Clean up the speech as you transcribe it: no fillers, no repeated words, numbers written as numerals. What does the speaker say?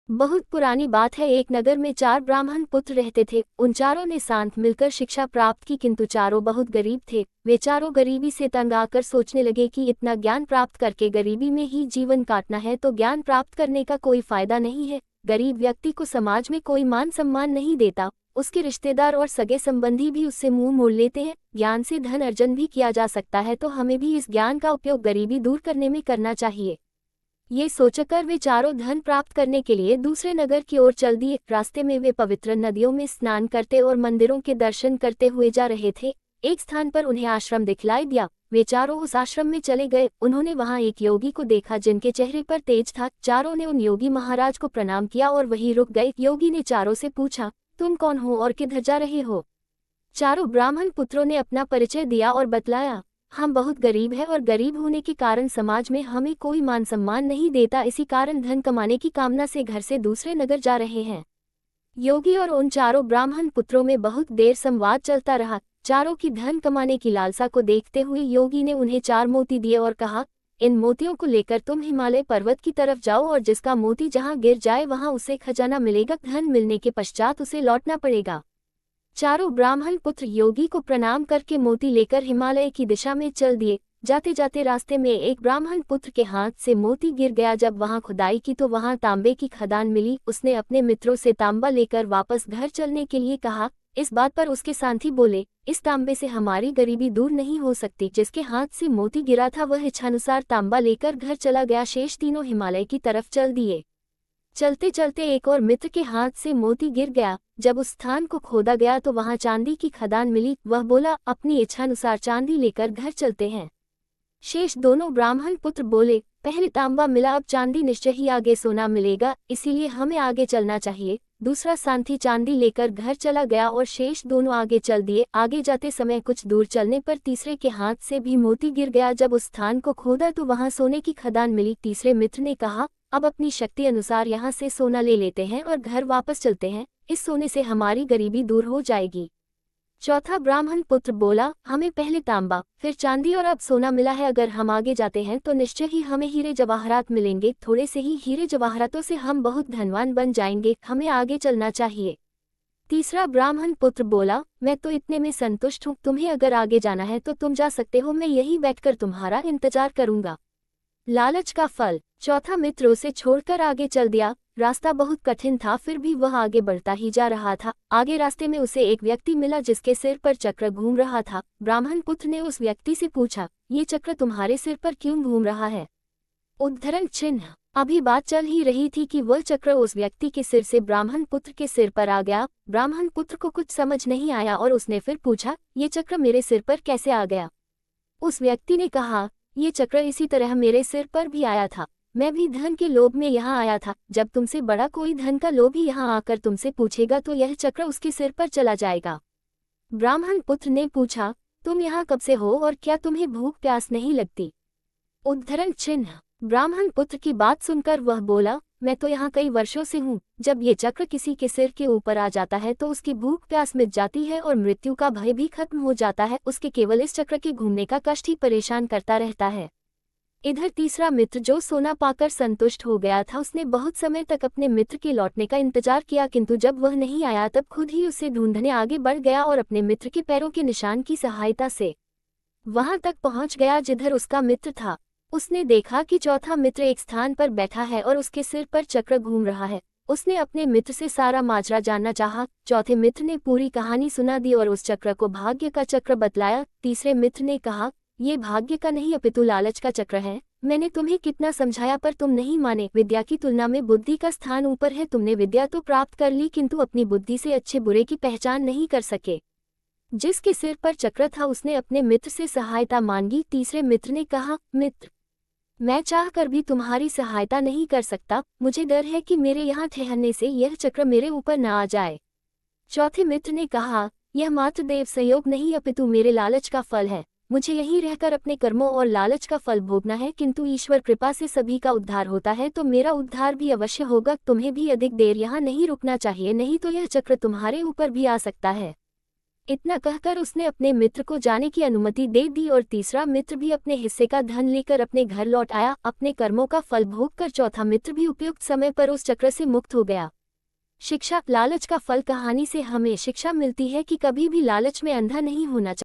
बहुत पुरानी बात है। एक नगर में 4 ब्राह्मण पुत्र रहते थे। उन चारों ने साथ मिलकर शिक्षा प्राप्त की, किंतु चारों बहुत गरीब थे। वे चारों गरीबी से तंग आकर सोचने लगे कि इतना ज्ञान प्राप्त करके गरीबी में ही जीवन काटना है तो ज्ञान प्राप्त करने का कोई फायदा नहीं है। गरीब व्यक्ति को समाज में कोई मान सम्मान नहीं देता, उसके रिश्तेदार और सगे संबंधी भी उससे मुंह मोड़ लेते हैं। ज्ञान से धन अर्जन भी किया जा सकता है, तो हमें भी इस ज्ञान का उपयोग गरीबी दूर करने में करना चाहिए। ये सोचकर वे चारों धन प्राप्त करने के लिए दूसरे नगर की ओर चल दिए। रास्ते में वे पवित्र नदियों में स्नान करते और मंदिरों के दर्शन करते हुए जा रहे थे। एक स्थान पर उन्हें आश्रम दिखलाई दिया। वे चारों उस आश्रम में चले गए। उन्होंने वहां एक योगी को देखा जिनके चेहरे पर तेज था। चारों ने उन योगी महाराज को प्रणाम किया और वहीं रुक गए। योगी ने चारों से पूछा, तुम कौन हो और किधर जा रहे हो? चारों ब्राह्मण पुत्रों ने अपना परिचय दिया और बतलाया, हम बहुत गरीब हैं और गरीब होने के कारण समाज में हमें कोई मान सम्मान नहीं देता, इसी कारण धन कमाने की कामना से घर से दूसरे नगर जा रहे हैं। योगी और उन चारों ब्राह्मण पुत्रों में बहुत देर संवाद चलता रहा। चारों की धन कमाने की लालसा को देखते हुए योगी ने उन्हें 4 मोती दिए और कहा, इन मोतियों को लेकर तुम हिमालय पर्वत की तरफ जाओ और जिसका मोती जहाँ गिर जाए वहाँ उसे खजाना मिलेगा। धन मिलने के पश्चात उसे लौटना पड़ेगा। चारों ब्राह्मण पुत्र योगी को प्रणाम करके मोती लेकर हिमालय की दिशा में चल दिए। जाते जाते रास्ते में एक ब्राह्मण पुत्र के हाथ से मोती गिर गया। जब वहां खुदाई की तो वहां तांबे की खदान मिली। उसने अपने मित्रों से तांबा लेकर वापस घर चलने के लिए कहा। इस बात पर उसके साथी बोले, इस तांबे से हमारी गरीबी दूर नहीं हो सकती। जिसके हाथ से मोती गिरा था वह इच्छानुसार तांबा लेकर घर चला गया। शेष तीनों हिमालय की तरफ चल दिए। चलते चलते एक और मित्र के हाथ से मोती गिर गया। जब उस स्थान को खोदा गया तो वहां चांदी की खदान मिली। वह बोला, अपनी इच्छानुसार चांदी लेकर घर चलते हैं। शेष दोनों ब्राह्मण पुत्र बोले, पहले तांबा मिला, अब चांदी निश्चय ही आगे सोना मिलेगा, इसीलिए हमें आगे चलना चाहिए। दूसरा साथी चांदी लेकर घर चला गया और शेष दोनों आगे चल दिए। आगे जाते समय कुछ दूर चलने पर तीसरे के हाथ से भी मोती गिर गया। जब उस स्थान को खोदा तो वहां सोने की खदान मिली। तीसरे मित्र ने कहा, अब अपनी शक्ति अनुसार यहाँ से सोना ले लेते हैं और घर वापस चलते हैं, इस सोने से हमारी गरीबी दूर हो जाएगी। चौथा ब्राह्मण पुत्र बोला, हमें पहले तांबा फिर चांदी और अब सोना मिला है, अगर हम आगे जाते हैं तो निश्चय ही हमें हीरे जवाहरात मिलेंगे। थोड़े से ही हीरे जवाहरातों से हम बहुत धनवान बन जाएंगे, हमें आगे चलना चाहिए। तीसरा ब्राह्मण पुत्र बोला, मैं तो इतने में संतुष्ट हूँ, तुम्हें अगर आगे जाना है तो तुम जा सकते हो, मैं यहीं बैठकर तुम्हारा इंतजार करूंगा। लालच का फल। चौथा मित्र उसे छोड़कर आगे चल दिया। रास्ता बहुत कठिन था, फिर भी वह आगे बढ़ता ही जा रहा था। आगे रास्ते में उसे एक व्यक्ति मिला जिसके सिर पर चक्र घूम रहा था। ब्राह्मण पुत्र ने उस व्यक्ति से पूछा, ये चक्र तुम्हारे सिर पर क्यों घूम रहा है? उद्धरण चिन्ह। अभी बात चल ही रही थी कि वह चक्र उस व्यक्ति के सिर से ब्राह्मण पुत्र के सिर पर आ गया। ब्राह्मण पुत्र को कुछ समझ नहीं आया और उसने फिर पूछा, ये चक्र मेरे सिर पर कैसे आ गया? उस व्यक्ति ने कहा, ये चक्र इसी तरह मेरे सिर पर भी आया था, मैं भी धन के लोभ में यहाँ आया था। जब तुमसे बड़ा कोई धन का लोभी यहाँ आकर तुमसे पूछेगा तो यह चक्र उसके सिर पर चला जाएगा। ब्राह्मण पुत्र ने पूछा, तुम यहाँ कब से हो और क्या तुम्हें भूख प्यास नहीं लगती? उद्धरण चिन्ह। ब्राह्मण पुत्र की बात सुनकर वह बोला, मैं तो यहाँ कई वर्षों से हूँ। जब ये चक्र किसी के सिर के ऊपर आ जाता है तो उसकी भूख प्यास मिट जाती है और मृत्यु का भय भी खत्म हो जाता है। उसके केवल इस चक्र के घूमने का कष्ट ही परेशान करता रहता है। इधर तीसरा मित्र जो सोना पाकर संतुष्ट हो गया था, उसने बहुत समय तक अपने मित्र के लौटने का इंतजार किया, किंतु जब वह नहीं आया तब खुद ही उसे ढूंढने आगे बढ़ गया और अपने मित्र के पैरों के निशान की सहायता से वहां तक पहुंच गया जिधर उसका मित्र था। उसने देखा कि चौथा मित्र एक स्थान पर बैठा है और उसके सिर पर चक्र घूम रहा है। उसने अपने मित्र से सारा माजरा जानना चाहा। चौथे मित्र ने पूरी कहानी सुना दी और उस चक्र को भाग्य का चक्र बतलाया। तीसरे मित्र ने कहा, ये भाग्य का नहीं अपितु लालच का चक्र है। मैंने तुम्हें कितना समझाया पर तुम नहीं माने। विद्या की तुलना में बुद्धि का स्थान ऊपर है। तुमने विद्या तो प्राप्त कर ली किंतु अपनी बुद्धि से अच्छे बुरे की पहचान नहीं कर सके। जिसके सिर पर चक्र था उसने अपने मित्र से सहायता मांगी। तीसरे मित्र ने कहा, मित्र, मैं चाह कर भी तुम्हारी सहायता नहीं कर सकता, मुझे डर है कि मेरे यहाँ ठहरने से यह चक्र मेरे ऊपर न आ जाए। चौथे मित्र ने कहा, यह मात्र देव संयोग नहीं अपितु मेरे लालच का फल है। मुझे यहीं रहकर अपने कर्मों और लालच का फल भोगना है, किंतु ईश्वर कृपा से सभी का उद्धार होता है तो मेरा उद्धार भी अवश्य होगा। तुम्हें भी अधिक देर यहाँ नहीं रुकना चाहिए, नहीं तो यह चक्र तुम्हारे ऊपर भी आ सकता है। इतना कहकर उसने अपने मित्र को जाने की अनुमति दे दी और तीसरा मित्र भी अपने हिस्से का धन लेकर अपने घर लौट आया। अपने कर्मों का फल भोग कर चौथा मित्र भी उपयुक्त समय पर उस चक्र से मुक्त हो गया। शिक्षा, लालच का फल। कहानी से हमें शिक्षा मिलती है कि कभी भी लालच में अंधा नहीं होना चाहिए।